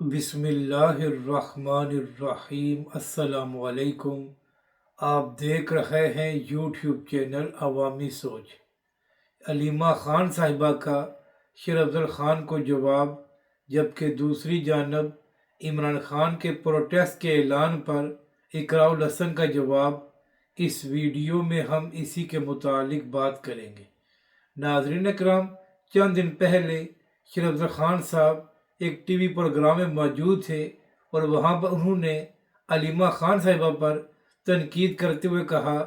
बिस्मिल्लाहिर्रहमानिर्रहीम। अस्सलाम वालेकुम। आप देख रहे हैं यूट्यूब चैनल अवामी सोच। अलीमा खान साहिबा का शेर अफजल खान को जवाब, जबकि दूसरी जानब इमरान खान के प्रोटेस्ट के ऐलान पर इकराउल हसन का जवाब। इस वीडियो में हम इसी के मुतालिक बात करेंगे। नाज़रीन इकराम, चंद दिन पहले शेर अफजल खान साहब एक टीवी प्रोग्राम में मौजूद थे और वहाँ पर उन्होंने अलीमा खान साहिबा पर तनकीद करते हुए कहा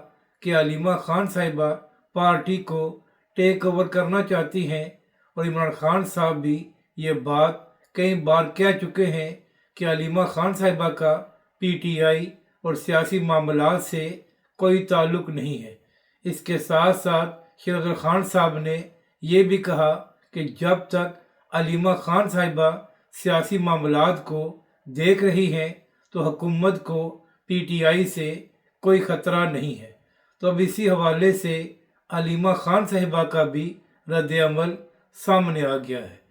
कि अलीमा खान साहिबा पार्टी को टेक ओवर करना चाहती हैं और इमरान खान साहब भी ये बात कई बार कह चुके हैं कि अलीमा खान साहिबा का पीटीआई और सियासी मामलात से कोई ताल्लुक नहीं है। इसके साथ साथ शेर अफजल खान साहब ने यह भी कहा कि जब तक अलीमा खान साहिबा सियासी मामलात को देख रही हैं तो हुकूमत को पीटीआई से कोई ख़तरा नहीं है। तो अब इसी हवाले से अलीमा खान साहिबा का भी रद्द-ए-अमल सामने आ गया है।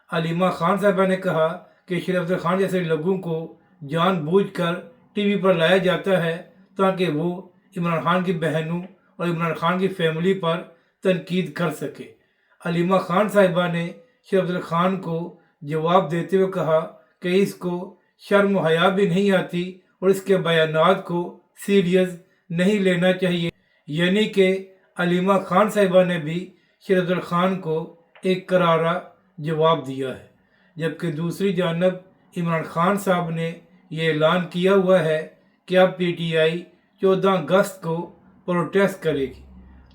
अलीमा खान साहिबा ने कहा कि शेर अफजल खान जैसे लोगों को जानबूझकर टीवी पर लाया जाता है ताकि वो इमरान खान की बहनों और इमरान खान की फैमिली पर तनकीद कर सके। अलीमा खान साहिबा ने शेर अफजल खान को जवाब देते हुए कहा कि इसको शर्म हया भी नहीं आती और इसके बयानात को सीरियस नहीं लेना चाहिए। यानी कि अलीमा खान साहिबा ने भी शेर अफजल खान को एक करारा जवाब दिया है, जबकि दूसरी जानब इमरान खान साहब ने यह ऐलान किया हुआ है कि अब पीटीआई 14 अगस्त को प्रोटेस्ट करेगी।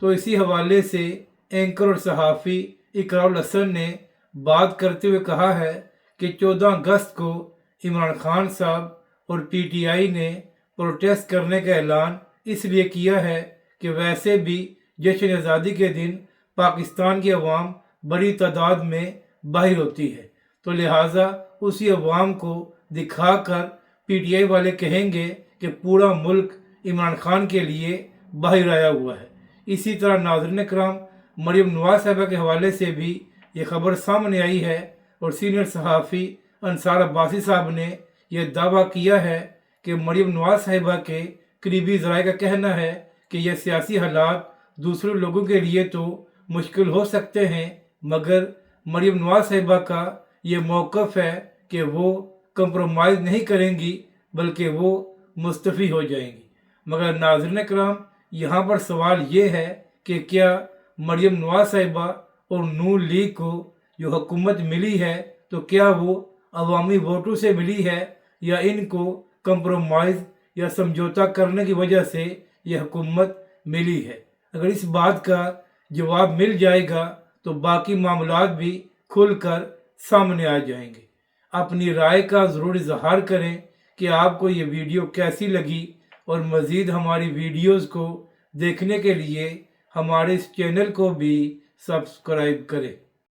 तो इसी हवाले से एंकर और सहाफ़ी इकराउल हसन ने बात करते हुए कहा है कि 14 अगस्त को इमरान खान साहब और पीटीआई ने प्रोटेस्ट करने का ऐलान इसलिए किया है कि वैसे भी जश्न आज़ादी के दिन पाकिस्तान की अवाम बड़ी तादाद में बाहर होती है, तो लिहाजा उसी अवाम को दिखाकर पीटीआई वाले कहेंगे कि पूरा मुल्क इमरान खान के लिए बाहर आया हुआ है। इसी तरह नाज़रीन इकराम, मरियम नवाज साहिबा के हवाले से भी ये खबर सामने आई है और सीनियर सहाफ़ी अंसार अब्बासी साहब ने यह दावा किया है कि मरियम नवाज साहिबा के करीबी ज़राए का कहना है कि यह सियासी हालात दूसरे लोगों के लिए तो मुश्किल हो सकते हैं, मगर मरियम नवाज साहिबा का ये मौक़िफ़ है कि वो कंप्रोमाइज़ नहीं करेंगी बल्कि वो मुस्तफ़ी हो जाएंगी। मगर नाज़रीन इकराम, यहाँ पर सवाल ये है कि क्या मरियम नवाज साहिबा और नून लीग को जो हुकूमत मिली है तो क्या वो अवामी वोटों से मिली है या इनको कंप्रोमाइज़ या समझौता करने की वजह से यह हुकूमत मिली है। अगर इस बात का जवाब मिल जाएगा तो बाकी मामलात भी खुलकर सामने आ जाएंगे। अपनी राय का ज़रूर इजहार करें कि आपको ये वीडियो कैसी लगी और मज़ीद हमारी वीडियोज़ को देखने के लिए हमारे इस चैनल को भी सब्सक्राइब करें।